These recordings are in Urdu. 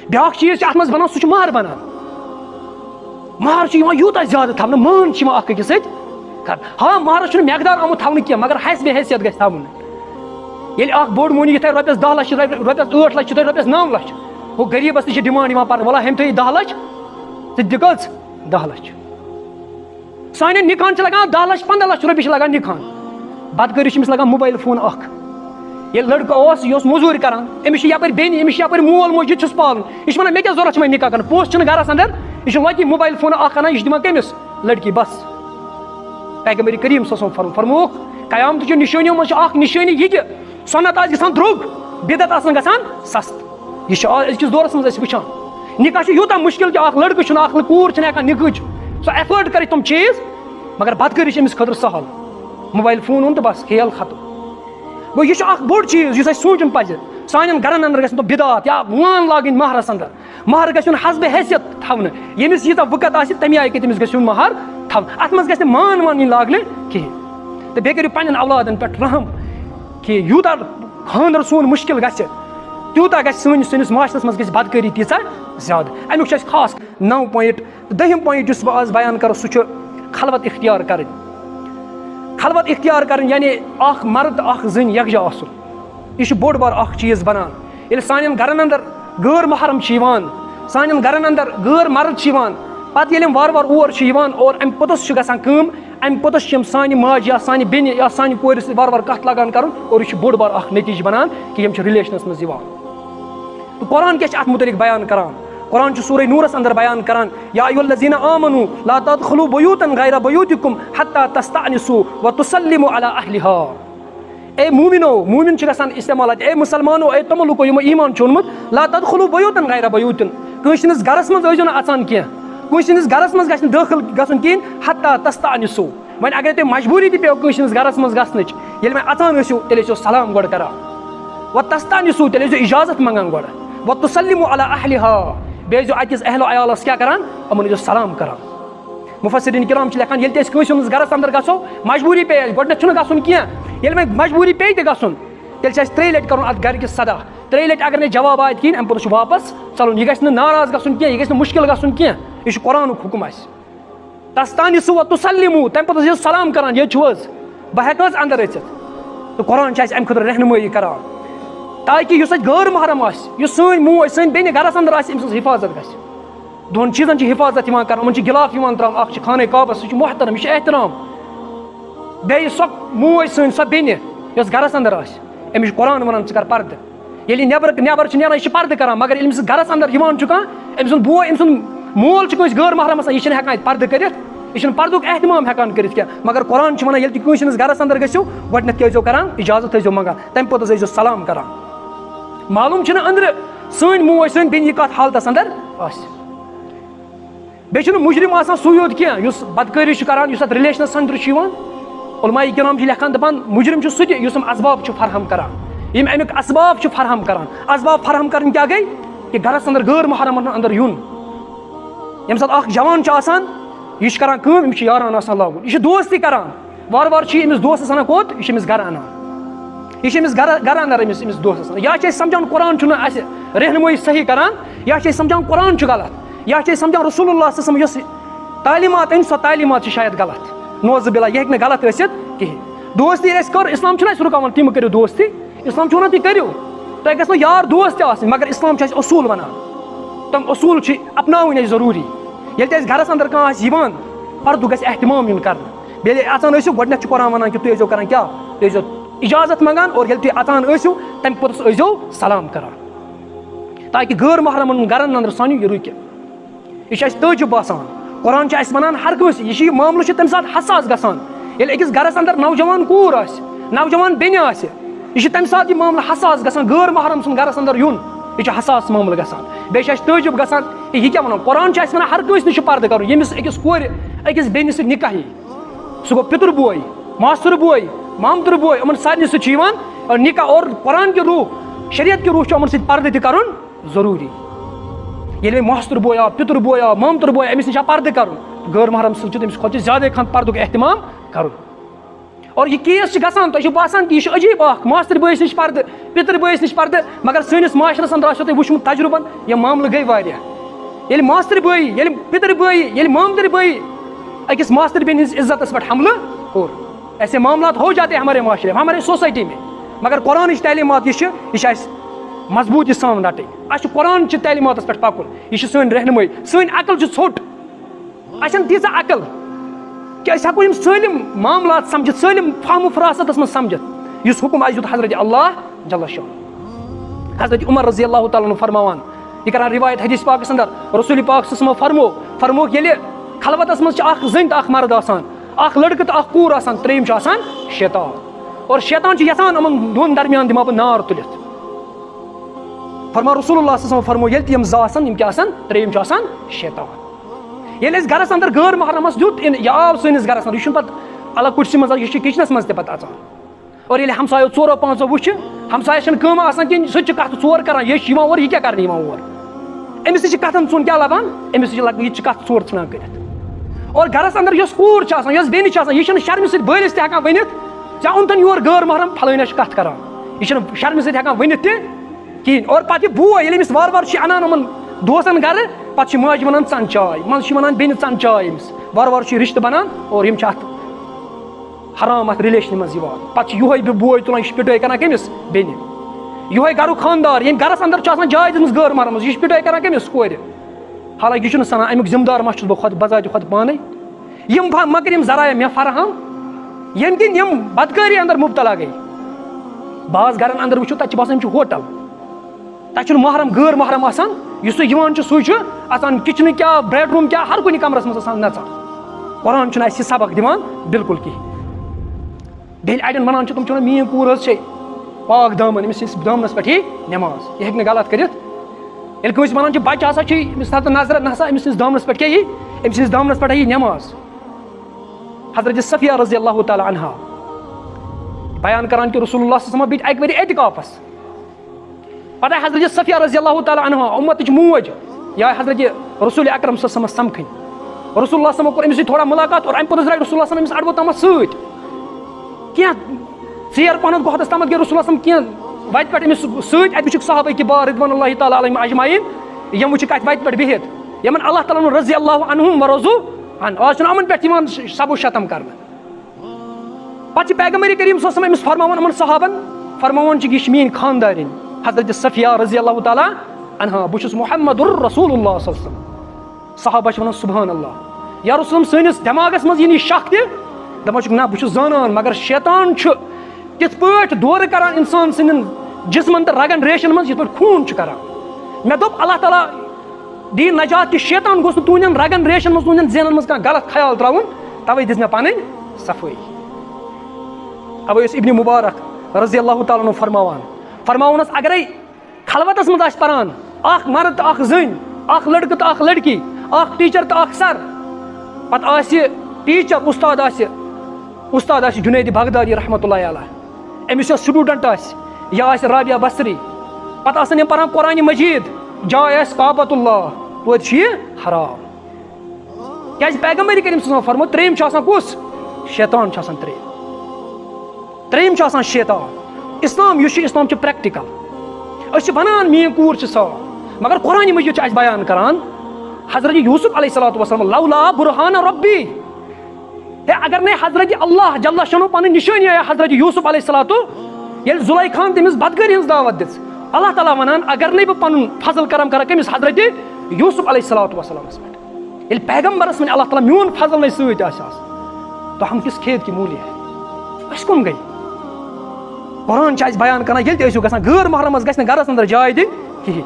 بیاکھ چیز اتھ منٛز بنان سُہ چھُ مہر بنان مہر چھُ یِوان یوٗتاہ زیادٕ تھاونہٕ مان چھِ یِوان اکھ أکِس سۭتۍ کرنہٕ ہاں مہرس چھُنہٕ مٮ۪قدار آمُت تھاونہٕ کینٛہہ مگر حیثیت حیثیت گژھِ تھاوُن ییٚلہِ اکھ بوٚڑ مٔہنی یہِ تھاوِ رۄپیس 10 لچھ رۄپیس 8 لچھ چھُ تھاوِ رۄپیس 9 لچھ ہُہ غریٖبس تہِ چھِ ڈِمانڈ یِوان پرنہٕ وَلہ ہُمۍ تھٲیِو 10 لچھ ژٕ دِ کٔژ 10 لچھ سانٮ۪ن نِکاحن چھِ لگان 10 لچھ 15 لچھ رۄپیہِ چھِ لگان نِکاحن بدکٲری چھِ أمِس لگان موبایل فون اکھ ییٚلہِ لڑکہٕ اوس یہِ اوس موٚزوٗرۍ کران أمِس چھِ یپٲرۍ بیٚنہِ أمِس چھِ یپٲرۍ مول موج یہِ تہِ چھُس پالُن یہِ چھُ ونان مےٚ کیٛاہ ضوٚرتھ چھُ وۄنۍ نِکاح کرُن پونٛسہٕ چھِنہٕ گرس انٛدر یہِ چھُ لۄکٹہِ موبایل فون اکھ انان یہِ چھُ دِوان کٔمِس لڑکی بس پیغمبر کریم صلی اللہ علیہ وسلم فرمووُکھ قیامتٕچو نِشٲنیو منٛز چھِ اکھ نِشٲنی یہِ کہِ سۄنت آسہِ گژھان درٛوگ بدعت آسان گژھان سستہٕ یہِ چھُ أزکِس دورس منٛز أسۍ وٕچھان نِکاح چھُ یوٗتاہ مُشکِل کہِ اکھ لڑکہٕ چھُنہٕ اکھ کوٗر چھِنہٕ ہٮ۪کان نِکہٕچ سۄ ایفٲرڈ کٔرِتھ تِم چیٖز مگر بدکٲری چھِ أمِس خٲطرٕ سہل موبایل فون اوٚن تہٕ بس کھیل ختم گوٚو یہِ چھُ اکھ بوٚڑ چیٖز یُس اَسہِ سونٛچُن پزِ سانٮ۪ن گرن انٛدر گژھِ نہٕ بدعت یا وان لاگٕنۍ مہرس انٛدر مہر گژھِ یُن حسبِ حیثیت تھاونہٕ ییٚمِس ییٖژاہ وٕکت آسہِ تَمہِ آیہِ کہِ تٔمِس گژھِ یُن مہر تھاونہٕ اتھ منٛز گژھِ نہٕ مان وان یِنۍ لاگنہٕ کِہینۍ تہٕ بیٚیہِ کٔرِو پنٕنٮ۪ن اولادن پٮ۪ٹھ رحم کہِ یوٗتاہ خانٛدر سون مُشکِل گژھِ تیوٗتاہ گژھِ سٲنِس معاشرس منٛز گژھِ بدکٲری تیٖژاہ زیادٕ امیُک چھُ اَسہِ خاص 9 پویِنٹ 10 پویِنٹ یُس بہٕ آز بیان کرٕ سُہ چھُ خلوت اختیار کرٕنۍ خلوت اختیار کرٕنۍ یعنی اکھ مرد تہٕ اکھ زٔنۍ یکجا آسُن یہِ چھُ بوٚڑ بار اکھ چیٖز بنان ییٚلہِ سانٮ۪ن گرن انٛدر غٲر محرم چھِ یِوان سانٮ۪ن گرن انٛدر غٲر مرد چھِ یِوان پتہٕ ییٚلہِ یِم وارٕ وارٕ اور چھِ یِوان اور امہِ پوٚتُس چھُ گژھان کٲم امہِ پوٚتُس چھِ یِم سانہِ ماجہِ یا سانہِ بیٚنہِ یا سانہِ کورِ سۭتۍ وارٕ وارٕ کتھ لاگان کرُن اور یہِ چھُ بوٚڑ بار اکھ نٔتیٖجہٕ بنان کہِ یِم چھِ رِلیشنس منٛز یِوان تہٕ قرآن کیاہ چھُ اتھ مُتعلق بیان کران قرآن چھُ سورہ نوٗرس انٛدر بیان کران یا ایُّہا الذیٖنَ آمنوٗ لا تدخلوٗ بیوٗتن غیرَ بیوٗتِکُم حتیٰ تستأنسوٗ وتسلموا علی اہلہا اے موٗمِنو موٗمِن چھُ گژھان استعمال اے مُسلمانو اے تِمو لُکو یِمو ایٖمان چھُ اوٚنمُت لا تدخلوٗ بیوٗتن غیرَ بیوٗتِن کٲنٛسہِ ہٕنٛدِس گرس منٛز ٲسۍزیو نہٕ اژان کینٛہہ کٲنٛسہِ ہٕنٛدِس گرس منٛز گژھِ نہٕ دٲخل گژھُن کِہینۍ حتیٰ تستأنسوٗ وۄنۍ اگرے تۄہہِ مجبوٗری تہِ پیٚو کٲنٛسہِ ہٕنٛدِس گرس منٛز گژھنٕچ ییٚلہِ وۄنۍ اژان ٲسِو تیٚلہِ ٲسِو سلام گۄڈٕ کران وتستأنسوٗ تیٚلہِ ٲسۍزیو اِجازت منٛگان گۄڈٕ وتسلموا علی اہلہا بیٚیہِ ٲسۍزیو أکِس اہلو عیالس کیاہ کران یِمن ٲسۍزیو سلام کران مُفسریٖن کرام چھِ لیکھان ییٚلہِ تہِ أسۍ کٲنٛسہِ ہٕنٛدِس گرس انٛدر گژھو مجبوٗری پیٚیہِ اَسہِ گۄڈٕنیتھ چھُنہٕ گژھُن کینٛہہ ییٚلہِ وۄنۍ مجبوٗری پیٚیہِ تہِ گژھُن تیٚلہِ چھِ اَسہِ 3 لٹہِ کرُن اتھ گرِکِس سدا 3 لٹہِ اگر نہٕ جواب آے کِہینۍ امہِ پوٚتُس چھُ واپس ژلُن یہِ گژھِ نہٕ ناراض گژھُن کینٛہہ یہِ گژھِ نہٕ مُشکِل گژھُن کینٛہہ یہِ چھُ قرآنُک حُکم اَسہِ تستأنسوٗ وتسلموا تمہِ پتہٕ ٲسۍزیو سلام کران ییٚتہِ چھُو حظ بہٕ ہٮ۪کہٕ حظ انٛدر أژِتھ تہٕ قرآن چھُ اَسہِ امہِ خٲطرٕ رہنُمٲیی کران تاکہِ یُس اَسہِ غٲر محرم آسہِ یُس سٲنۍ موج سٲنۍ بیٚنہِ گرس انٛدر آسہِ أمۍ سٕنٛز حِفاظت گژھِ 2 چیٖزن چھِ حِفاظت یِوان کرنہٕ یِمن چھِ گِلاف یِوان تراونہٕ اکھ چھُ خانہ کعبس سُہ چھُ محترم یہِ چھُ احترام بیٚیہِ سۄ موج سٲنۍ سۄ بیٚنہِ یۄس گرس انٛدر آسہِ أمِس چھُ قرآن ونان ژٕ کر پردٕ ییٚلہِ یہِ نٮ۪بر چھُ نیران یہِ چھُ پردٕ کران مگر ییٚلہِ أمِس گرس انٛدر یِوان چھُ کانٛہہ أمۍ سُنٛد بوے أمۍ سُنٛد مول چھُ کٲنٛسہِ غٲر محرم آسان یہِ چھُنہٕ ہٮ۪کان اَتہِ پردٕ کٔرِتھ یہِ چھُنہٕ پردُک احتمام ہٮ۪کان کٔرِتھ کینٛہہ مگر قرآن چھُ ونان ییٚلہِ تُہۍ کٲنٛسہِ ہٕنٛدِس گرس انٛدر گٔژھِو گۄڈٕنیتھ کیٛاہ ٲسۍزیو کران اِجازت ٲسۍزیو منٛگان تمہِ پتہٕ ٲسۍزیو سلام کران معلوٗم چھُنہٕ أنٛدرٕ سٲنۍ موج سٲنۍ بیٚنہِ یہِ کتھ حالتس انٛدر آسہِ بیٚیہِ چھُنہٕ مُجرِم آسان سُے یوت کینٛہہ یُس بدکٲری چھُ کران یُس اتھ رِلیشنس انٛدر چھُ یِوان علماء کرام چھِ لیکھان دپان مُجرِم چھُ سُہ تہِ یُس یِم اسباب چھُ فراہم کران یِم امیُک اسباب چھُ فراہم کران اسباب فراہم کرٕنۍ کیاہ گٔے کہِ گرس انٛدر غٲر محرمن انٛدر یُن ییٚمہِ ساتہٕ اکھ جوان چھُ آسان یہِ چھُ کران کٲم أمِس چھُ یاران آسان لاگُن یہِ چھُ دوستی کران وارٕ وارٕ چھُ یہِ أمِس دوستس انان کوٚت یہِ چھُ أمِس گرٕ انان یہِ چھُ أمِس گرٕ انٛدر أمِس دوستس انان یا چھِ أسۍ سمجھان قرآن چھُنہٕ اَسہِ رہنُمٲیی صحیح کران یا چھِ أسۍ سمجھان قرآن چھُ غلط یا چھِ أسۍ سمجھان رسول اللہ صلی اللہ علیہ وسلم یۄس تعلیٖمات أنۍ سۄ تعلیٖمات چھِ شاید غلط نوزٕ بِلّہ یہِ ہیٚکہِ نہٕ غلط ٲسِتھ کِہینۍ دوستی ییٚلہِ اَسہِ کٔر اِسلام چھُنہٕ اَسہِ رُکاوان تِم کٔرِو دوستی اِسلام چھُ ونان تُہۍ کٔرِو تۄہہِ گژھنو یار دوس تہِ آسٕنۍ مگر اِسلام چھُ اَسہِ اصوٗل ونان تِم اصوٗل چھِ اپناوٕنۍ اَسہِ ضروٗری ییٚلہِ تہِ اَسہِ گرس انٛدر کانٛہہ آسہِ یِوان پردُک گژھِ احتمام یُن کرنہٕ بیٚیہِ ییٚلہِ اژان ٲسِو گۄڈٕنیتھ چھُ قرآن ونان کہِ تُہۍ ٲسۍزیو کران کیاہ تُہۍ ٲسۍزیو اِجازت منٛگان اور ییٚلہِ تُہۍ اژان ٲسِو تمہِ پوٚتُس ٲسۍزیو سلام کران تاکہِ غٲر محرمن گرن انٛدر سانیو یہِ رُکہِ یہِ چھُ اَسہِ تعجب باسان قرآن چھُ اَسہِ ونان ہر کٲنٛسہِ یہِ معاملہٕ چھُ تمہِ ساتہٕ حساس گژھان ییٚلہِ أکِس گرس انٛدر نوجوان کوٗر آسہِ نوجوان بیٚنہِ آسہِ یہِ چھُ تمہِ ساتہٕ یہِ معاملہٕ حساس گژھان غٲر محرم سُنٛد گرس انٛدر یُن یہِ چھُ حساس معاملہٕ گژھان بیٚیہِ چھُ اَسہِ تعجب گژھان کہِ یہِ کیاہ ونان قرآن چھُ اَسہِ ونان ہر کٲنٛسہِ نِش چھُ پردٕ کرُن ییٚمِس أکِس کورِ أکِس بیٚنہِ سۭتۍ نِکاح یی سُہ گوٚو پِتُر بوے ماستُر بوے مامتُر بوے یِمن سارنٕے سۭتۍ چھُ یِوان نِکاح اور قرآن کہِ روح شریعت کہِ روح چھُ یِمن سۭتۍ پردٕ تہِ کرُن ضروٗری ییٚلہِ وۄنۍ ماستُر بوے آو پِتُر بوے آو مامتُر بوے أمِس نِش آو پردٕ کرُن غٲر محرم سۭتۍ چھُ تٔمِس کھۄتہٕ زیادَے کھنٛڈ پردُک احتمام کرُن اور یہ کیس گژھان تۄہہِ چھُ باسان کہ یہ عجیب اکھ ماستٕرۍ بٲیِس نِش پردٕ پِتٕرۍ بٲیِس نِش پردٕ مگر سٲنِس معاشرس انٛدر آسیو تۄہہِ وٕچھمُت تجرُبن یہِ معاملہٕ گٔے واریاہ ییٚلہِ ماستٕرۍ بٲیی ییٚلہِ پِتٕرۍ بٲیی ییٚلہِ مامتٕرۍ بٲیی أکِس ماستٕرۍ بیٚنہِ ہِنٛدِس عزتس پٮ۪ٹھ حملہٕ کوٚر ایسے معاملات ہو جاتے ہیں ہمارے معاشرے میں ہمارے سوسائٹی میں مگر قرآنٕچ تعلیٖمات یہِ چھِ اَسہِ مضبوٗط یہِ سان رٹٕنۍ اَسہِ چھُ قرآن چہِ تعلیٖماتس پٮ۪ٹھ پکُن یہِ چھِ سٲنۍ رہنمٲیی سٲنۍ عقل چھِ ژھوٚٹ اَسہِ چھَنہٕ تیٖژاہ عقل کہ أسۍ ہٮ۪کو یِم سٲلِم معاملات سمجھِتھ سٲلِم فہم و فراستس منٛز سمجھِتھ یُس حُکم اَسہِ دیُت حضرت اللہ جل شان حضرت عمر رضی اللہ تعالیٰ عنہ فرماوان یہِ کران روایت حدیث پاکس انٛدر رسول پاک صلی اللہ علیہ وسلم فرمووُکھ ییٚلہِ خلوتس منٛز چھِ اکھ زٔنۍ تہٕ اکھ مرد آسان اکھ لڑکہٕ تہٕ اکھ کوٗر آسان ترٛیٚیِم چھُ آسان شیطان اور شیطان چھُ یژھان یِمن دۄن درمیان دِمہٕ ہا بہٕ نار تُلِتھ فرماو رسول اللہ صلی اللہ علیہ وسلم فرموو ییٚلہِ تہِ یِم زٕ آسان یِم کیٛاہ آسان ترٛیٚیِم چھُ آسان شیطان ییٚلہِ اَسہِ گرس انٛدر غٲر محرمس دیُت یہِ آو سٲنِس گرس انٛدر یہِ چھُنہٕ پتہٕ الگ کُٹھسٕے منٛز یہِ چھُ کچنس منٛز تہِ پتہٕ اژان اور ییٚلہِ ہمسایو ژورو پانٛژو وٕچھِ ہمسایس چھنہٕ کٲم آسان کِہیٖنۍ سُہ تہِ چھُ کتھٕ ژور کران یہِ چھُ یِوان اور یہِ کیٛاہ کرنہِ یِوان اور أمِس تہِ چھِ کتھن ژوٚن کیٛاہ لبان أمِس تہِ چھِ یہِ تہِ چھِ کتھ ژور ژھٕنان کٔرِتھ اور گرس انٛدر یۄس کوٗر چھِ آسان یۄس بیٚنہِ چھِ آسان یہِ چھنہٕ شرمہِ سۭتۍ بٲلِس تہِ ہٮ۪کان ؤنِتھ ژےٚ اوٚنتن یور غٲر محرم پھلٲنۍ چھِ کتھ کران یہِ چھنہٕ شرمہِ سۭتۍ ہٮ۪کان ؤنِتھ تہِ کِہیٖنۍ اور پتہٕ یہِ بوے ییٚلہِ أمِس وارٕ وارٕ چھِ انان یِمن دوستن گرٕ پتہٕ چھِ ماجہِ ونان ژن چاے منٛزٕ چھِ ونان بیٚنہِ ژن چاے أمِس وارٕ وارٕ چھُ یہِ رشتہٕ بنان اور یِم چھِ اتھ حرام اتھ رِلیشنہِ منٛز یِوان پتہٕ چھُ یِہوے بوے تُلان یہِ چھُ پِٹٲے کران کٔمِس بیٚنہِ یِہوے گرُک خانٛدار ییٚمہِ گرس انٛدر چھُ آسان جاے دِژمٕژ غٲر محرمس یہِ چھُ پِٹٲے کران کٔمِس کورِ حالانکہِ یہِ چھُنہٕ سنان امیُک ذمہٕ دار ما چھُس بہٕ خۄد بذاتہِ خۄد پانے یِم مگر یِم ذرایع مےٚ فراہم ییٚمہِ کِنۍ یِم بدکٲری انٛدر مُبتلا گٔے بعض گرن انٛدر وٕچھو تتہِ چھِ باسان یِم چھِ ہوٹل تتہِ چھُنہٕ محرم غٲر محرم آسان یُس تُہۍ یِوان چھُ سُے چھُ آسان کچنہٕ کیٛاہ بیڈ روٗم کیٛاہ ہر کُنہِ کمرس منٛز آسان نژان قرآن چھُنہٕ اَسہِ یہِ سبق دِوان بِلکُل کِہیٖنۍ بیٚیہِ اَڑٮ۪ن وَنان چھِ تِم چھِ وَنان میٛٲنۍ کوٗر حظ چھے پاک دامن أمِس چھِ دامنس پٮ۪ٹھ یی نٮ۪ماز یہِ ہیٚکہِ نہٕ غلط کٔرِتھ ییٚلہِ کٲنٛسہِ وَنان چھِ بچہِ ہسا چھُے أمِس تھاو نظر نہ ہسا أمِس سٕنٛدِس دامنس پٮ۪ٹھ کیٛاہ یی أمۍ سٕنٛدِس دامنس پٮ۪ٹھ یی نٮ۪ماز حضرت صفیہ رضی اللہ تعالیٰ عنہا بیان کران کہِ رسول اللہ صلی اللہ علیہ وسلم بیٖٹھۍ اکہِ ؤری اعتکافس پتہٕ آیہِ حضرت صفیہ رضی اللہ تعالیٰ عنہا اُمتٕچ موج یہِ آیہِ حضرت رسول اکرم صلی اللہ علیہ وسلم سمکھٕنۍ رسول اللہ صلی اللہ علیہ وسلم کوٚر أمِس سۭتۍ تھوڑا مُلاقات اور امہِ پوٚتُس درٛاے رسول اللہ صلی اللہ علیہ وسلم أمِس اڈوو تامتھ سۭتۍ کینٛہہ ژیر پہنتھ گوٚو حدس تامتھ گٔے رسول اللہ صلی اللہ علیہ وسلم کینٛہہ وتہِ پٮ۪ٹھ أمِس سۭتۍ اَتہِ وٕچھِکھ صحابہ کِبار رضوان اللہ تعالیٰ علیہم اجمعیٖن یِم وٕچھِکھ اَتہِ وتہِ پٮ۪ٹھ بِہِتھ یِمن اللہ تعالیٰ ہن رضی اللہ عنہُم ورضوٗ عن آز چھُنہٕ یِمن پٮ۪ٹھ یِوان سبو شتم کرنہٕ پتہٕ چھِ پیغمبر کریم صلی اللہ علیہ وسلم أمِس فرماوان یِمن صحابن فرماوان چھِ یہِ چھِ میٲنۍ خاندارِنۍ حضرت صفیہ رضی اللہ تعالیٰ عنہا بہٕ چھُس محمد رسول اللہ صلی اللہ علیہ وسلم صحابہ چھِ ونان سبحان اللہ یا رسول سٲنِس دٮ۪ماغس منٛز یی نہٕ شک تہِ دپان چھُکھ نہ بہٕ چھُس زانان مگر شیطان چھُ تِتھ پٲٹھۍ دورٕ کران انسان سٕنٛدٮ۪ن جسمن تہٕ رگن ریشن منٛز یِتھ پٲٹھۍ خوٗن چھُ کران مےٚ دوٚپ اللہ تعالیٰ دِیِن نجات کہِ شیطان گوٚژھ نہٕ تُہنٛدٮ۪ن رگن ریشن منٛز تُہنٛدٮ۪ن ذہنن منٛز کانٛہہ غلط خیال تراوُن توے دِژ مےٚ پنٕنۍ صفٲیی اوے اوس ابنِ مُبارک رضی اللہ تعالیٰ عنہ فرماوان اوس اگرے خلوتس منٛز آسہِ پران اکھ مرد تہٕ اکھ زٔنۍ اکھ لڑکہٕ تہٕ اکھ لڑکی اکھ ٹیٖچر تہٕ اکھ سر پتہٕ آسہِ ٹیٖچر استاد آسہِ جُنید بغدادی رحمتہ اللہ علیہ أمِس یۄس سٹوٗڈنٹ آسہِ یا آسہِ رابعہ بصری پتہٕ آسن یِم پران قرآنہِ مجیٖد جاے آسہِ کعبۃ اللہ توتہِ چھُ یہِ حرام کیازِ پیغمبر کریم صلی اللہ علیہ وسلم فرموو ترٛیٚیِم چھُ آسان کُس شیطان چھُ آسان ترٛیٚیِم چھُ آسان شیطان اسلام یُس چھُ اسلام چھُ پریکٹِکل أسۍ چھِ ونان میٲنۍ کوٗر چھِ صاف مگر قرآنہِ مجیٖد چھُ اَسہِ بیان کران حضرت یوٗسف علیہ الصلوۃ والسلام لولا برہان ربی ہے اگر نے حضرت اللہ جل شانہ پنٕنۍ نِشٲنی آیا حضرت یوٗسف علیہ الصلوۃ ییٚلہِ زُلیخاہن تٔمِس بدکٲری ہٕنٛز دعوت دِژ اللہ تعالیٰ ونان اگر نَے بہٕ پنُن فضل کرم کران کٔمِس حضرت یوٗسف علیہ الصلوۃ والسلامس پٮ۪ٹھ ییٚلہِ پیغمبرس وۄنۍ اللہ تعالیٰ میون فضل نَے سۭتۍ آسہِ تو ہم کس کھیت کی موٗلی ہے أسۍ کُن گٔے قرآن چھُ اَسہِ بیان کران ییٚلہِ تہِ ٲسِو گژھان غٲر محرمس گژھِ نہٕ گرس انٛدر جاے دِنۍ کِہیٖنۍ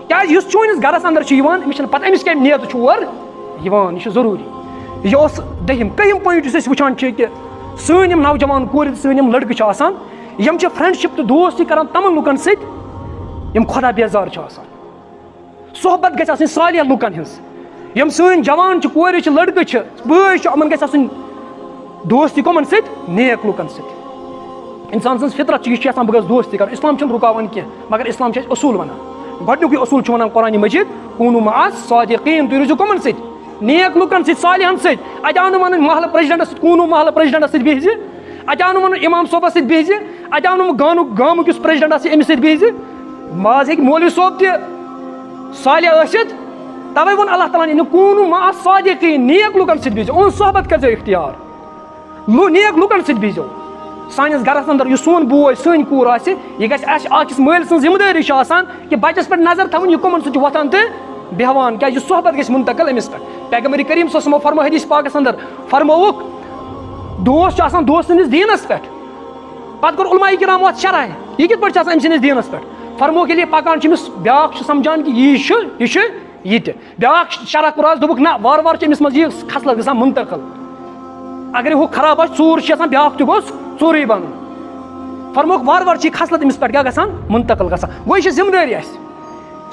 کیازِ یُس چٲنِس گرس انٛدر چھُ یِوان أمِس چھنہٕ پتہ أمِس کمہِ نیتہٕ چھُ اور یِوان یہِ چھُ ضروٗری یہِ اوس کٔہِم پویِنٹ یُس أسۍ وٕچھان چھِ کہِ سٲنۍ یِم نوجوان کورِ تہٕ سٲنۍ یِم لڑکہٕ چھِ آسان یِم چھِ فرینڈشِپ تہٕ دوستی کران تِمن لُکن سۭتۍ یِم خۄدا بیزار چھِ آسان صحبت گژھِ آسٕنۍ صالح لُکن ہٕنٛز یِم سٲنۍ جوان چھِ کورِ چھِ لڑکہٕ چھِ بٲے چھِ یِمن گژھِ آسٕنۍ دوستی کٕمن سۭتۍ نیک لُکن سۭتۍ انسان سٕنٛز فطرت چھِ یہِ چھِ آسان بہٕ گژھٕ دوستی کرُن اسلام چھُنہٕ رُکاوان کینٛہہ مگر اسلام چھُ اَسہِ اصوٗل ونان گۄڈنیُکُے اصوٗل چھُ ونان قرآنہِ مجیٖد کوٗنوٗ مع الصادقیٖن تُہۍ روٗزِو کٕمن سۭتۍ نیک لُکن سۭتۍ صالحن سۭتۍ اَتہِ آو نہٕ ونٕنۍ محلہٕ پریزڈنٹس سۭتۍ کوٗنوٗ محلہٕ پریزڈنٹس سۭتۍ بِہزِ اچانک ون امام صوبس ست بہز اچانک گامک اس پریزیڈنٹ آسہِ أمِس سۭتۍ بہز ماز ہیٚکہِ مولوی صوب تہِ صالح ٲسِتھ توے ووٚن اللہ تعالیٰ ہن کوٗنوٗ مع الصادقیٖن نیک لُکن سۭتۍ بہزیو اُہُنٛد صحبت کٔرزیو اختیار نیک لُکن سۭتۍ بہزیو سٲنِس گرس اندر یُس سون بوے سٲنۍ کوٗر آسہِ یہِ گژھِ اَسہِ أکِس مٲلۍ سٕنٛز ذمہٕ دٲری چھِ آسان کہِ بچس پٮ۪ٹھ نظر تھاوٕنۍ یہِ کٕمن سۭتۍ چھُ وۄتھان تہٕ بیٚہوان کیازِ یہِ صحبت گژھِ منتقل أمِس پٮ۪ٹھ پیغمبر کریم صلی اللہ علیہ وسلم فرمو حدیث پاکس اندر فرمووُکھ دوست چھُ آسان دوست سٕنٛدِس دیٖنس پٮ۪ٹھ پتہٕ کوٚر علماء کرامو اتھ شرح یہِ کِتھ پٲٹھۍ چھُ آسان أمۍ سٕنٛدِس دیٖنس پٮ۪ٹھ فرمووُکھ ییٚلہِ یہِ پکان چھُ أمِس بیاکھ چھُ سمجھان کہِ یہِ چھُ یہِ تہِ بیاکھ شرح کوٚر آز دوٚپُکھ نہ وارٕ وارٕ چھُ أمِس منٛز یہِ خصلت گژھان منتقل اگر ہُہ خراب آسہِ ژوٗر چھِ آسان بیاکھ تہِ گوٚژھ ژوٗرٕے بنُن فرمووُکھ وارٕ وارٕ چھِ یہِ خصلت أمِس پٮ۪ٹھ کیاہ گژھان منتقل گژھان گوٚو یہِ چھِ ذمہٕ دٲری اَسہِ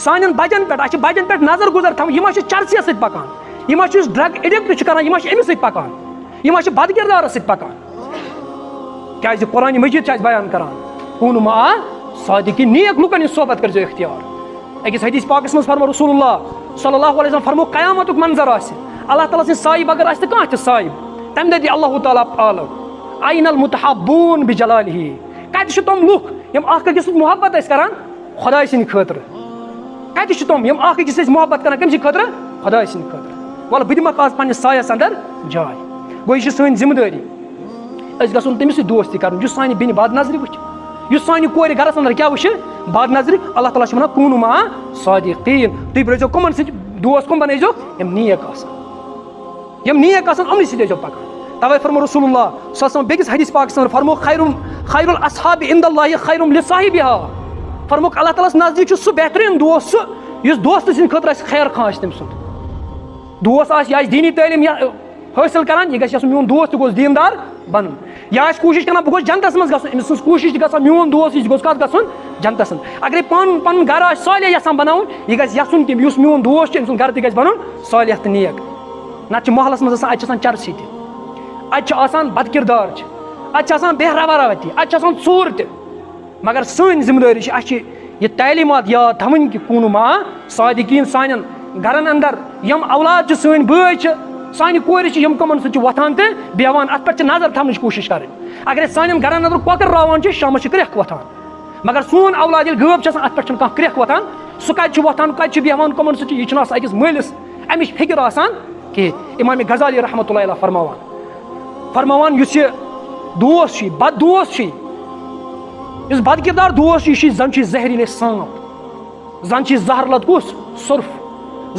سانٮ۪ن بچن پٮ۪ٹھ اَسہِ چھِ بچن پٮ۪ٹھ نظر گُزر تھاوٕنۍ یہِ ما چھِ چرسِیس سۭتۍ پکان یہِ ما چھُ یُس ڈرگ ایڈکٹ چھُ کران یہِ ما چھُ أمِس سۭتۍ پکان یہِ ما چھُ بد کردارس سۭتۍ پکان کیازِ قرآنِ مجیٖد چھُ اَسہِ بیان کران کوٗنوٗ مع الصادقیٖن نیک لُکن ہٕنٛز صحبت کٔرزیو اختیار أکِس حدیث پاکس منٛز فرمو رسول اللہ صلی اللہ علیہ وسلم فرمو قیامتُک منظر آسہِ اللہ تعالیٰ سٕنٛدِ صایب اگر آسہِ تہٕ کانٛہہ تہِ صایب تمہِ دۄہ دی اللہ تعالیٰ عالم عین المتحبوٗن بجلالیہ کتہِ چھِ تِم لُکھ یِم اکھ أکِس سۭتۍ محبت ٲسۍ کران خۄداے سٕنٛدِ خٲطرٕ کتہِ چھِ تِم یِم اکھ أکِس ٲسۍ محبت کران کٔمۍ سٕنٛدِ خٲطرٕ خۄداے سٕنٛدِ خٲطرٕ وَلہٕ بہٕ دِمکھ آز پننِس سایس اندر جاے گوٚو یہِ چھِ سٲنۍ ذمہٕ دٲری أسۍ گژھُن تٔمِس سۭتۍ دوستی کرُن یُس سانہِ بیٚنہِ بد نظرِ وٕچھِ یُس سانہِ کورِ گرس اندر کیاہ وٕچھِ بد نظرِ اللہ تعالیٰ چھُ ونان کوٗنوٗ مع الصادقیٖن تُہۍ روزیو کٕمن سۭتۍ دوس کٕم بنٲیزیوکھ یِم نیک آسان یِمنٕے سۭتۍ ٲسۍزیو پکان توے فرمو رسول اللہ صلی اللہ علیہ وسلم بیٚکِس حدیث پاکس اندر فرمو خیر الاصحاب عند اللہ خیر لصاحبها فرموکھ اللہ تعالیٰ ہس نزدیٖک چھُ سُہ بہتریٖن دوست سُہ یُس دوستہٕ سٕنٛدِ خٲطرٕ آسہِ خیر خواہ آسہِ تٔمۍ سُنٛد دوست آسہِ یہِ آسہِ دیٖنی تعلیٖم حٲصِل کران یہِ گژھِ آسُن میون دوست تہِ گوٚژھ دیٖندار بنُن یہِ آسہِ کوٗشش کران بہٕ گوٚژھ جنتس منٛز گژھُن أمۍ سٕنٛز کوٗشش چھِ گژھان میون دوست یہِ گوٚژھ کتھ گژھُن جنتس منٛز اگرے پنُن گرٕ آسہِ صالح یژھان بناوُن یہِ گژھِ یژھُن کہِ یُس میون دوست چھُ أمۍ سُنٛد گرٕ تہِ گژھِ بنُن صالح تہٕ نیک نتہٕ چھِ محلس منٛز آسان اتہِ چھِ آسان چرسی تہِ اتہِ چھِ آسان بد کردار چھِ اتہِ چھِ آسان بے روراوتی اتہِ چھِ آسان ژوٗر تہِ مگر سٲنۍ ذمہٕ دٲری چھِ اَسہِ چھِ یہ تعلیمات یاد تھاوٕنۍ کہِ کوٗنوٗ مع الصادقیٖن سانٮ۪ن گرن اندر یِم اولاد چھِ سٲنۍ بٲے چھِ سانہِ کورِ چھِ یِم کٕمن سۭتۍ چھِ وۄتھان تہٕ بیٚہوان اتھ پٮ۪ٹھ چھِ نظر تھاونٕچ کوٗشش کرٕنۍ اگر أسۍ سانٮ۪ن گرن اندر کۄکر راوان چھِ شامس چھِ کرٛٮ۪کھ وۄتھان مگر سون اولاد ییٚلہِ غٲب چھُ آسان اتھ پٮ۪ٹھ چھُنہٕ کانٛہہ کرٛٮ۪کھ وۄتھان سُہ کتہِ چھُ وۄتھان کتہِ چھُ بیٚہوان کٕمن سۭتۍ چھُ یہِ چھُنہٕ آسان أکِس مٲلِس امِچ فِکر آسان کینٛہہ امام غزالی رحمتہ اللہ علیہ فرماوان یُس یہِ دوست چھُ بد دوست چھُ یُس بد کردار دوست چھُ یہِ چھُ زن چھُ زہریٖلے سانپ زن چھُ زہر لد کُس سُرف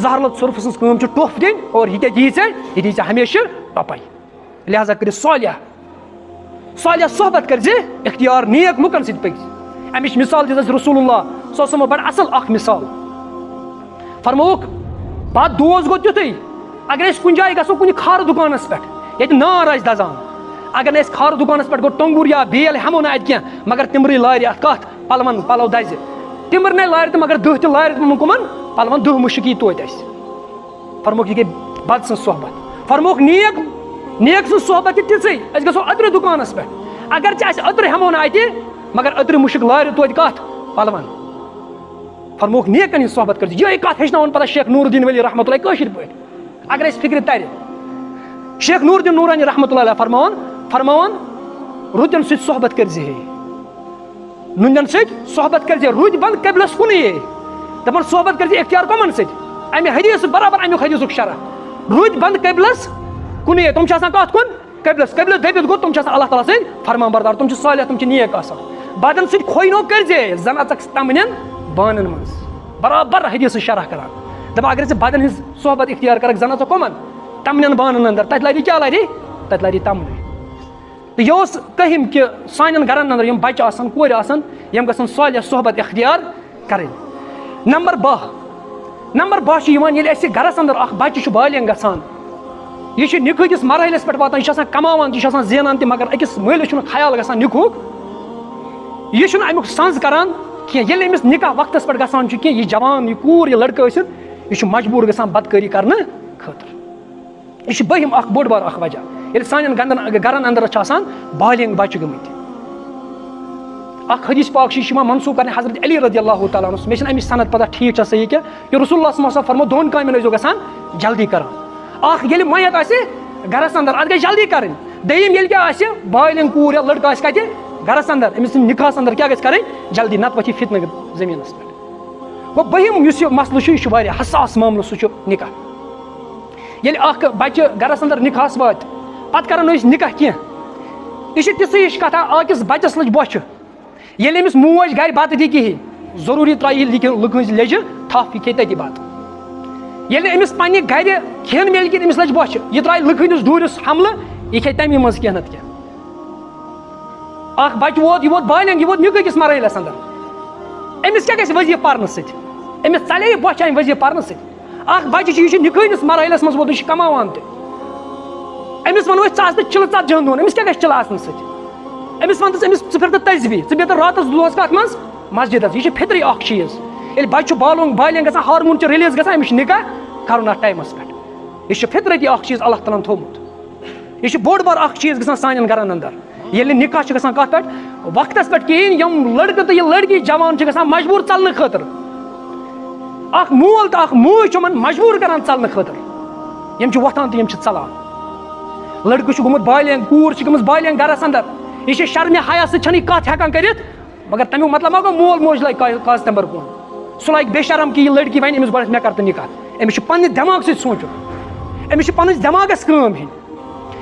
زہر لد سُرفہٕ سٕنٛز کٲم چھِ ٹوٚپھ دِنۍ اور یہِ کیاہ دی ژےٚ یہِ دی ژےٚ ہمیشہٕ ٹۄپے لہٰذا کٔرِو صالح صحبت کٔرزِ اختیار نیک لُکن سۭتۍ پٔکزِ امِچ مثال دِژ اَسہِ رسول اللہ صلی اللہ علیہ وسلم بڑٕ اصل اکھ مثال فرمووُکھ بد دوست گوٚو تیُتھُے اگر أسۍ کُنہِ جایہِ گژھو کُنہِ کھارٕ دُکانس پٮ۪ٹھ ییٚتہِ نار آسہِ دزان اگر نہٕ أسۍ کھارٕ دُکانس پٮ۪ٹھ گوٚو ٹۄنٛگُر یا بیل ہٮ۪مو نہٕ اتہِ کینٛہہ مگر تِمرٕے لارِ اتھ کتھ پلو دزِ تِمر نَے لارِ تہٕ مگر دٔہ تہِ لارِ تِمن کٕمن پلون دٔہ مُشک یی توتہِ اَسہِ فرمووُکھ یہِ گٔے بد سٕنٛز صحبت فرمووُکھ نیک سٕنٛز صحبت تہِ تِژٕے أسۍ گژھو أدرٕ دُکانس پٮ۪ٹھ اگر ژےٚ اَسہِ أدرٕ ہٮ۪مو نہٕ اتہِ مگر أدرٕ مُشک لارِ توتہِ کتھ پلون فرمووُکھ نیکن ہٕنٛز صحبت کٔرزِ یِہوے کتھ ہیٚچھناوان پتہٕ شیخ نور الدین ولی رحمتہ اللہ کٲشِر پٲٹھۍ اگر اَسہِ فِکرِ ترِ شیخ نور الدین نورانی رحمتہ اللہ علیہ فرماوان رُدٮ۪ن سۭتۍ صحبت کٔرزِ ہے نُندٮ۪ن سۭتۍ صحبت کٔرزِ رُدۍ بنٛد قبلس کُنُے دپان صحبت کٔرزِ اختیار کٕمن سۭتۍ امہِ حدیث برابر امیُک حدیثُک شرح رُدۍ بنٛد قبلس کُنُے تِم چھِ آسان کتھ کُن قبلس دٔپِتھ گوٚو تِم چھِ آسان اللہ تعالیٰ سٕنٛدۍ فرمان بردار تِم چھِ صالح تِم چھِ نیک آسان بدن سۭتۍ کھوینو کٔرزِ زن اژکھ تمنٮ۪ن بانن منٛز برابر حدیث شرح کران دپان اگر ژٕ بدن ہٕنٛز صحبت اختیار کرکھ زن اژو کٕمن تمنٮ۪ن بانن اندر تتہِ لارِ کیاہ لارِ تتہِ لارِ تمنٕے تہٕ یہِ اوس کٔہِم کہِ سانٮ۪ن گرن اندر یِم بچہِ آسان کورِ آسان یِم گژھن صالح صحبت اختیار کرٕنۍ نمبر 12 چھُ یِوان ییٚلہِ اَسہِ گرس اندر اکھ بچہِ چھُ بالینگ گژھان یہِ چھُ نِکہٕ کِس مرحلس پٮ۪ٹھ واتان یہِ چھُ آسان کماوان تہِ یہِ چھُ آسان زینان تہِ مگر أکِس مٲلِس چھُنہٕ خیال گژھان نِکہُک یہِ چھُنہٕ امیُک سنٛز کران کینٛہہ ییٚلہِ أمِس نکاح وقتس پٮ۪ٹھ گژھان چھُ کینٛہہ یہِ جوان یہِ کوٗر یہِ لڑکہٕ ٲسِنۍ یہِ چھُ مجبوٗر گژھان بدکٲری کرنہٕ خٲطرٕ یہِ چھُ بٔہِم اکھ بوٚڑ بار اکھ وجہ ییٚلہِ سانٮ۪ن گرن اندر چھِ آسان بالینگ بچہِ گٔمٕتۍ اکھ حدیث پاک چھُ یہِ چھُ یِوان منسوٗخ کرنہٕ حضرت علی رضی اللہ تعالیٰ عنہ مےٚ چھنہٕ امِچ صنعت پتہ ٹھیٖک چھا صحیح کینٛہہ کہِ رسول اللہ صلی اللہ علیہ وسلم فرمو 2 کامٮ۪ن ٲسۍزیو گژھان جلدی کران اکھ ییٚلہِ میت آسہِ گرس اندر اتھ گژھِ جلدی کرٕنۍ دیم ییٚلہِ کیٛاہ آسہِ بالینٛگ کوٗر یا لڑکہٕ آسہِ کَتہِ گرس اندر أمِس سٕنٛدِ نِکاحس اندر کیٛاہ گژھِ کَرٕنۍ جلدی نتہٕ وۄتھِ فتنہٕ زٔمیٖنس پٮ۪ٹھ. گوٚو بٔہِم یُس یہِ مسلہٕ چھُ یہِ چھُ واریاہ حساس معاملہٕ سُہ چھُ نِکاح. ییٚلہِ اکھ بچہِ گرس اندر نِکاحس واتہِ پتہٕ کرن أسۍ نِکاح کینٛہہ یہِ چھِ تِژھٕے ہِش کتھا أکِس بچس لٔج بۄچھِ ییٚلہِ أمِس موج گرِ بتہٕ دی کِہیٖنۍ ضروٗری ترٛایہِ یہِ لُکہٕ ہٕنٛزِ لیٚجہِ تھپھ یہِ کھیٚیہِ تٔتی بتہٕ. ییٚلہِ أمِس پننہِ گرِ کھٮ۪ن میلہِ کِنہٕ أمِس لٔج بۄچھِ یہِ ترٛایہِ لُکہٕ ہٕنٛدِس ڈوٗرِس حملہٕ یہِ کھیٚیہِ تمی منٛز کینٛہہ نتہٕ کینٛہہ. اکھ بچہِ ووت یہِ ووت بالینٛگ یہِ ووت نِکہٕ کِس مَرحلَس اندر أمِس کیٛاہ گژھِ وظیٖفہٕ پرنہٕ سۭتۍ أمِس ژَلے یہِ بۄچھِ اَمہِ وظیٖفہٕ پرنہٕ سۭتۍ. اکھ بچہِ چھُ یہِ چھُ نِکہٕ ہٕنٛدِس مَرحلَس منٛز ووت یہِ چھُ کماوان تہِ أمِس وَنو أسۍ ژٕ آس نہٕ چِلہٕ ژَتجی ہن دۄہن أمِس کیٛاہ گژھِ چِلہٕ آسنہٕ سۭتۍ أمِس وَنتس أمِس ژٕ پھِر تہٕ تسبیٖح ژٕ بیٚہہ تہٕ راتس دۄہس کتھ منٛز مسجدس. یہِ چھُ فِطری اکھ چیٖز ییٚلہِ بچہِ چھُ بالینٛگ گژھان ہارمون چھُ رِلیٖز گژھان أمِس چھُ نِکاح کرُن اتھ ٹایمس پٮ۪ٹھ. یہِ چھُ فِطرتی اکھ چیٖز اللہ تعالیٰ ہن تھوٚومُت. یہِ چھُ بوٚڑ بار اکھ چیٖز گژھان سانٮ۪ن گرن اندر ییٚلہِ نہٕ نِکاح چھُ گژھان کتھ پٮ۪ٹھ وقتس پٮ۪ٹھ کِہیٖنۍ یِم لڑکہٕ تہٕ یہِ لڑکی جوان چھِ گژھان مجبوٗر ژلنہٕ خٲطرٕ. اکھ مول تہٕ اکھ موج چھُ یِمن مجبوٗر کران ژلنہٕ خٲطرٕ یِم چھِ وۄتھان تہٕ یِم چھِ ژلان. لڑکہٕ چھُ گوٚمُت بالینٛگ کوٗر چھِ گٔمٕژ بالینٛگ گرس اندر یہِ چھِ شرمہِ حیا سۭتۍ چھنہٕ یہِ کتھ ہٮ۪کان کٔرِتھ مگر تمیُک مطلب ما گوٚو مول موج لگہِ کاز نمبر کُن سُہ لگہِ بے شرم کہِ یہِ لڑکی وَنہِ أمِس گۄڈنٮ۪تھ مےٚ کر تہٕ نِکاح. أمِس چھُ پننہِ دٮ۪ماغ سۭتۍ سونٛچُن أمِس چھِ پنٕنِس دٮ۪ماغس کٲم ہیٚنۍ.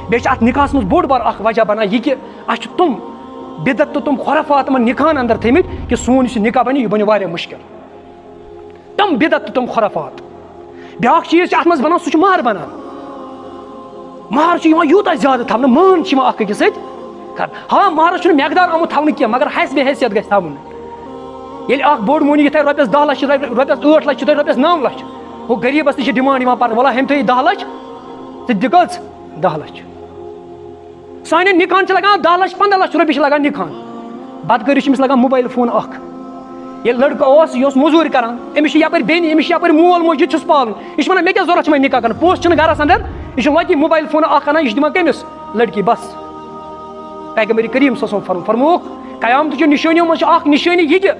بیٚیہِ چھِ اتھ نِکاحس منٛز بوٚڑ بار اکھ وجہ بنان یہِ کہِ اَسہِ چھِ تِم بِدت تہٕ تِم خۄرافات یِمن نِکاحن اندر تھٲمٕتۍ کہِ سون یُس یہِ نِکاح بنہِ یہِ بنہِ واریاہ مُشکِل. تِم بِدت تہٕ تِم خۄرافات. بیاکھ چیٖز چھُ اتھ منٛز بنان سُہ چھُ مہر بنان. مہر چھُ یِوان یوٗتاہ زیادٕ تھاونہٕ مان چھِ یِوان اکھ أکِس سۭتۍ کرنہٕ. ہاں مہرس چھُنہٕ مٮ۪قدار آمُت تھاونہٕ کینٛہہ مگر حیث بے حیثیت گژھِ تھاوُن. ییٚلہِ اکھ بوٚڑ مۅہنیوٗ یہِ تھاوِ رۄپیس 10 لچھ رۄپیس 8 لچھ چھُ تھاوِ رۄپیس 9 لچھ ہُہ غریٖبس تہِ چھِ ڈِمانڈ یِوان پرنہٕ وَلہ ہُمۍ تھٲیی 10 لچھ ژٕ تہِ کٔژ 10 لچھ. سانٮ۪ن نِکاحن چھِ لگان 10 لچھ 15 لچھ رۄپیہِ چھِ لگان نِکاحن. بدکٲری چھِ أمِس لگان موبایل فون اکھ. ییٚلہِ لڑکہٕ اوس یہِ اوس موٚزوٗرۍ کران أمِس چھِ یپٲرۍ بیٚنہِ أمِس چھِ یپٲرۍ مول موج یہِ تہِ چھُس پالُن یہِ چھُ ونان مےٚ کیٛاہ ضوٚرتھ چھُ وۄنۍ نِکاح کرُن پونٛسہٕ چھِنہٕ گرس اندر یہِ چھُ لۄکٹہِ موبایل فون اکھ انان یہِ چھُ دِوان کٔمِس لڑکی بس. پیغمبر کریم صلی اللہ علیہ وسلم فرمووُکھ قیامتٕچو نِشٲنیو منٛز چھِ اکھ نِشٲنی یہِ کہِ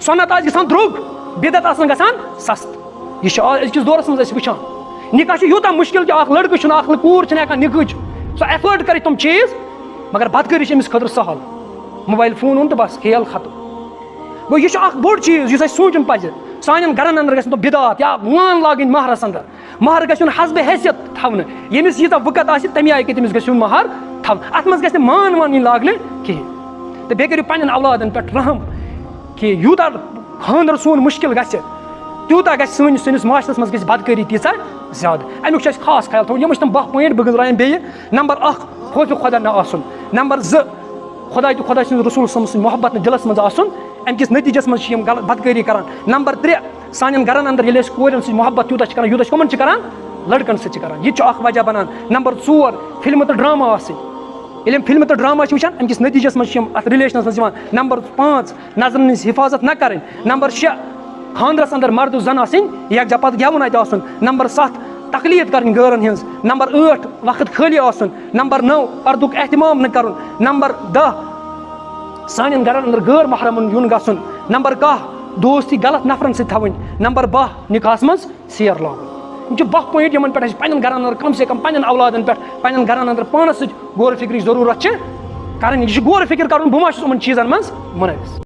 سۄنت آسہِ گژھان درٛوگ بِدت آسان گژھان سستہٕ. یہِ چھُ أزکِس دورس منٛز أسۍ وٕچھان. نِکاح چھُ یوٗتاہ مُشکِل کہِ اکھ لڑکہٕ چھُنہٕ اکھ کوٗر چھِنہٕ ہٮ۪کان نِکہٕچ سۄ ایفٲرڈ کٔرِتھ تِم چیٖز مگر بدکٲری چھِ أمِس خٲطرٕ سہل موبایل فون اوٚن تہٕ بس کھیل ختم. گوٚو یہِ چھُ اکھ بوٚڑ چیٖز یُس اَسہِ سونٛچُن پزِ. سانٮ۪ن گرن اندر گژھن تِم بِدات یا وان لاگٕنۍ مہرس اندر. مہر گژھِ یُن حسبِ حیثیت تھاونہٕ ییٚمِس ییٖژاہ وٕکت آسہِ تمہِ آیہِ کہِ تٔمِس گژھِ یُن مہر تھاونہٕ. اتھ منٛز گژھِ نہٕ مان وان یِنۍ لاگنہٕ کِہینۍ. تہٕ بیٚیہِ کٔرِو پننٮ۪ن اولادن پٮ۪ٹھ رحم کہِ یوٗتاہ خانٛدر سون مُشکِل گژھِ تیوٗتاہ گژھِ سٲنِس معاشرس منٛز گژھِ بدکٲری تیٖژاہ زیادٕ. امیُک چھُ اَسہِ خاص خیال تھاوُن. یِم چھِ تِم 10 پویِنٹ بہٕ گٔنٛزرایم بیٚیہِ. نمبر 1 خوفِ خۄدا نہٕ آسُن. نمبر 2 خۄدا تہٕ خۄدا سٕنٛدِ رسوٗل سٕنٛز محبت نہٕ دِلس منٛز آسُن امہِ کِس نٔتیٖجس منٛز چھِ یِم غلط بدکٲری کران. نمبر 3 سانٮ۪ن گرن اندر ییٚلہِ أسۍ کورٮ۪ن سۭتۍ محبت تیوٗتاہ چھِ کران یوٗتاہ چھِ کٕمن چھِ کران لڑکن سۭتۍ چھِ کران. یہِ تہِ چھُ اکھ وجہ بنان. نمبر 4 فِلمہٕ تہٕ ڈرامہ آسٕنۍ. ییٚلہِ یِم فِلمہٕ تہٕ ڈرامہ چھِ وٕچھان امہِ کِس نٔتیٖجس منٛز چھِ یِم اتھ رِلیشنس منٛز یِوان. نمبر 5 نظرن ہٕنٛز حفاظت نہ کرٕنۍ. نمبر 6 خانٛدرس اندر مرد و زن آسٕنۍ یکجا پتہٕ گٮ۪وُن اَتہِ آسُن. نمبر 7 تقلیٖد کرٕنۍ غٲرن ہٕنٛز. نمبر 8 وقت خٲلی آسُن. نمبر 9 پردُک احتمام نہٕ کرُن. نمبر 10 سانٮ۪ن گرن اندر غٲر محرمن یُن گژھُن. نمبر 11 دوستی غلط نفرن سۭتۍ تھاوٕنۍ. نمبر 12 نِکاحس منٛز سیر لاگُن. یِم چھِ 10 پویِنٹ یِمن پٮ۪ٹھ اَسہِ پننٮ۪ن گرن اندر کم سے کم پننٮ۪ن اولادن پٮ۪ٹھ پننٮ۪ن گرن اندر پانس سۭتۍ غورٕ فِکرٕچ ضروٗرت چھِ کرٕنۍ. یہِ چھُ غورٕ فِکر کرُن بہٕ ما چھُس یِمن چیٖزن منٛز مُلوث.